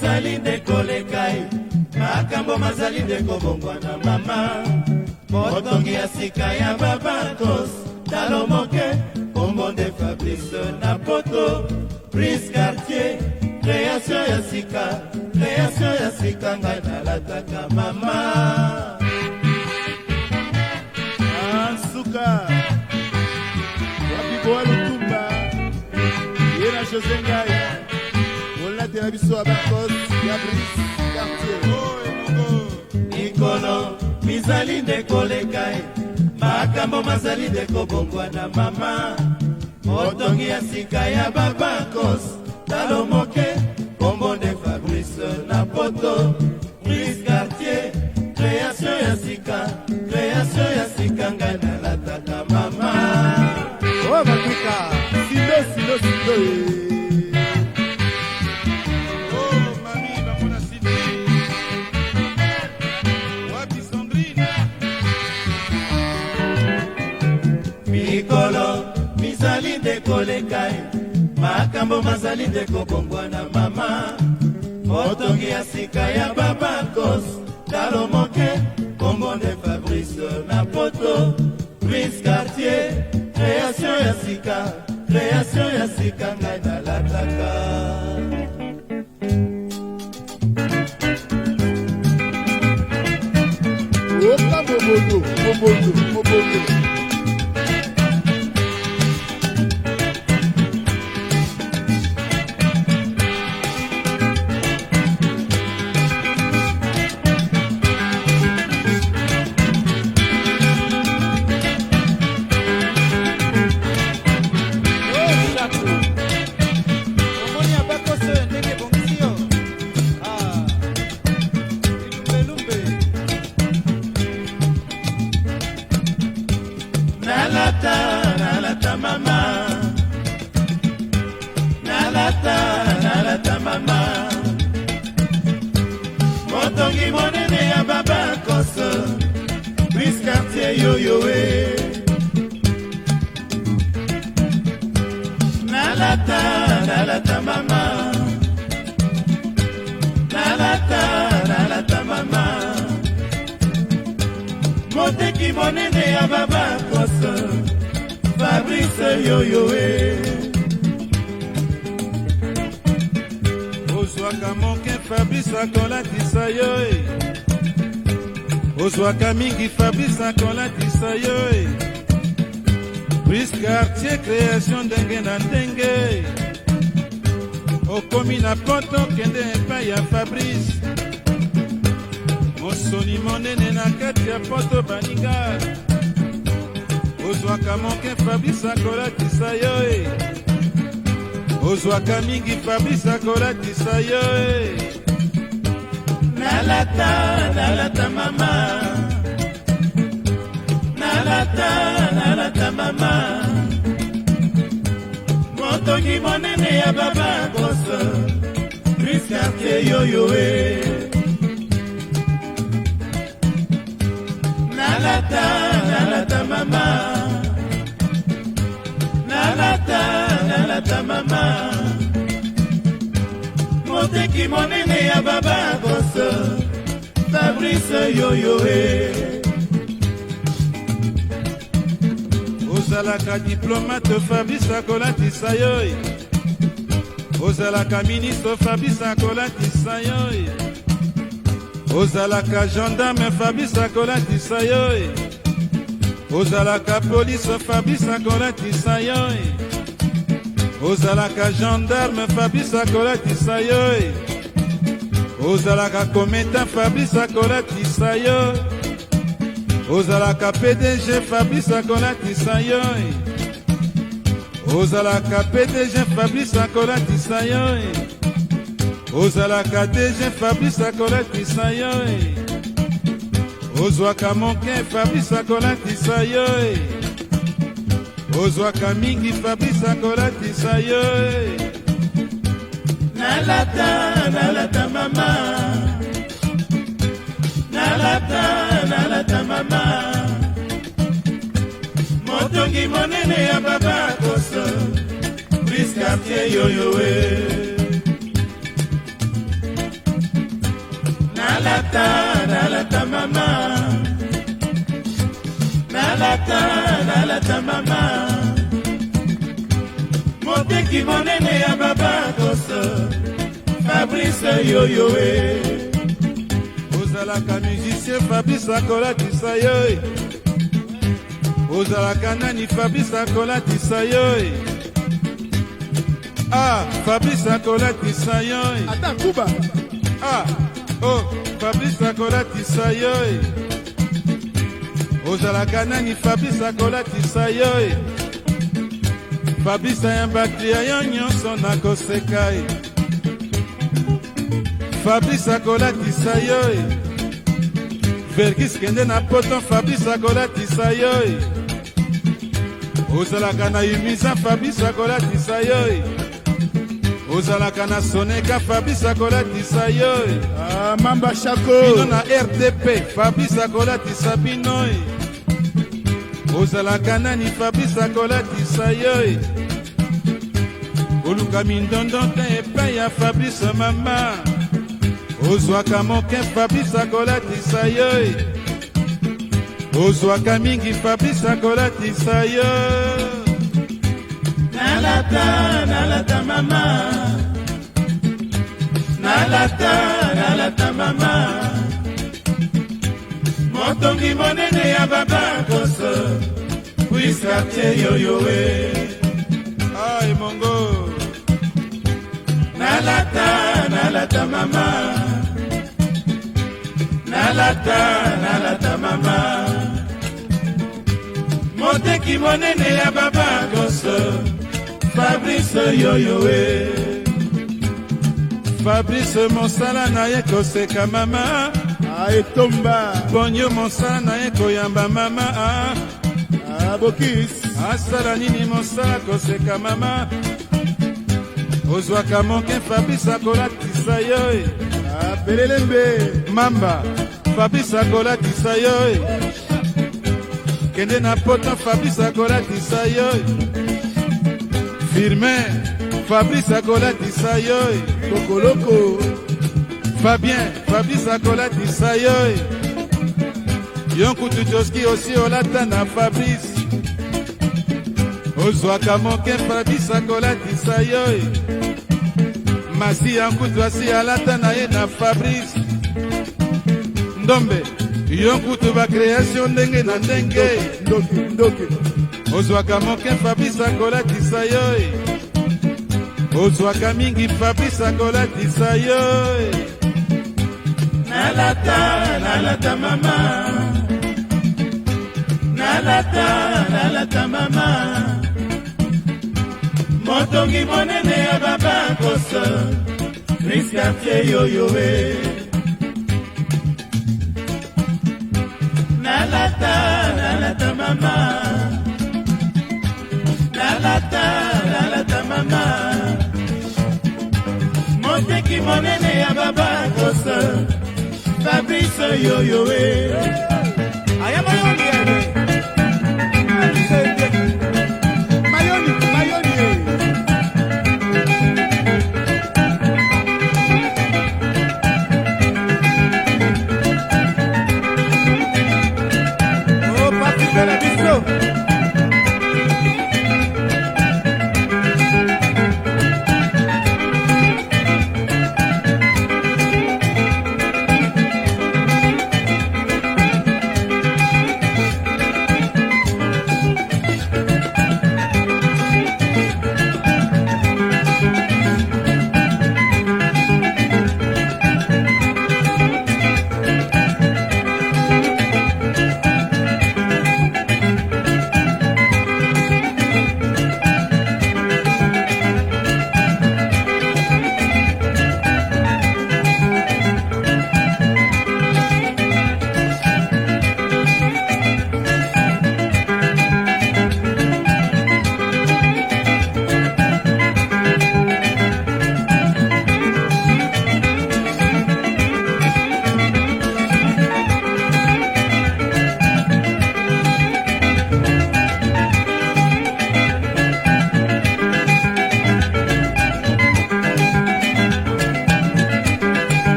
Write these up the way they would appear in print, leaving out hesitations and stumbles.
Misali nde kolekai makambo mazali nde kobongwa na mama motongi ya sika ya babakos talo moke kombo nde Fabrice na poto Prince Cartier création ya sika ngai nalataka mama Ansuka Wabiboa Lutumba Yena José Ngaya Olna Telabiso Abakos Fabrice Cartier Nikolo mizali nde kolekai makambo mazali nde kobongwa na mama motongi ya sika ya babakos talo moke kombo nde Fabrice na poto Prince Cartier création ya sika ngai nalataka mama Oh Makwika Silo Oh mami bamona Sidi Wapi Sandrine mikolo mizali nde kolekai makambo mazali nde kobongwa na mama motongi ya sika ya babakos talo moke kombo nde Fabrice na poto Prince Cartier création ya sika ngai nalataka Oka Mobondo Nalata mama Nalata mama motongi monene ya babakos Prince Cartier yoyoe Nalata mama Nalata mama moteki monene ya babakos Fabrice yoyoe Ozwaka moke Fabrice akolatisa yo Ozwaka mingi Fabrice akolatisa yo Prince Cartier création ndenge na ndenge okomi na poto kende epai ya Fabrice mosoni monene na kati ya poto baninga ozwaka moke Fabrice akolatisa yo ozwaka mingi Fabrice akolatisa yo Nalata mama Nalata mama motongi monene ya babakos Prince Cartier yoyoe Nalata mama Nalata mama moteki monene ya babakos Fabrice yoyoe ozalaka diplomate Fabrice akolatisa yo ozalaka ministre Fabrice akolatisa yo ozalaka gendarme Fabrice akolatisa yo ozalaka police Fabrice akolatisa yo ozalaka gendarme Fabrice akolatisa yo ozalaka kometa Fabrice akolatisa yo ozalaka PDG Fabrice akolatisa yo ozalaka PDG Fabrice akolatisa yo ozalaka DG Fabrice akolatisa yo ozwaka moke Fabrice akolatisa yo ozwaka mingi Fabrice akolatisa yo Nalata mama Nalata mama motongi monene ya babakos Prince Cartier yoyoe nalata mama, nalata mama, moteki monene ya babakoso Fabrice yoyoe. ozalaka musicien Fabrice akolatisa yo, ozalaka nani Fabrice akolatisa yo, ah Fabrice akolatisa yo, ata kuba ah oh Fabrice akolatisa yo, ozalaka nani Fabrice akolatisa yo, Fabrice ayambaki yo nyonso nakoseka, Fabrice akolatisa yo, Vergis kende na poto Fabrice akolatisa yo, ozalaka na Umisa Fabrice akolatisa yo, ozalaka na Soneka Fabrice akolatisa yo, ah, Mamba Shako bino na RDP Fabrice akolatisa bino, ozalaka nani Fabrice akolatisa yo, oluka mindondo te epai ya Fabrice mama, ozwaka moke Fabrice akolatisa yo, ozwaka mingi Fabrice akolatisa yo, Nalata mama, nalata mama, motongi monene ya babakoso Quartier yoyoe. ay mongo, Nalata mama, nalata mama, moteki monene ya babakoso Fabrice yoyoe. Fabrice mosala na ye koseka mama, Aetomba ponyo mosala na ye koyamba mama, Abokis asala nini mosala koseka mama, ozwaka moke Fabrice akolatisa yo, Belelembe mamba Fabrice akolatisa yo, kende na poto Fabrice akolatisa yo, Firmin Fabrice akolatisa yo, Kokoloko Fabien Fabrice akolatisa yo, Yonkutu Joski aussi olata na Fabrice, ozwaka moke Fabrice akolatisa yo, Masi Yankutu asi alata na ye na Fabrice, Ndombe Yonkutu ba création ndenge na ndenge, Ndoki ozwaka moke Fabrice akolatisa yo, ozwaka mingi Fabrice akolatisa yo, Nalata mama, nalata mama, motongi monene ya babakoso Quartier yoyoe. Nalata mama, nalata mama, moteki monene ya babakoso Fabrice yoyoe. Mayoni Oh papi bela biso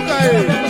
suka e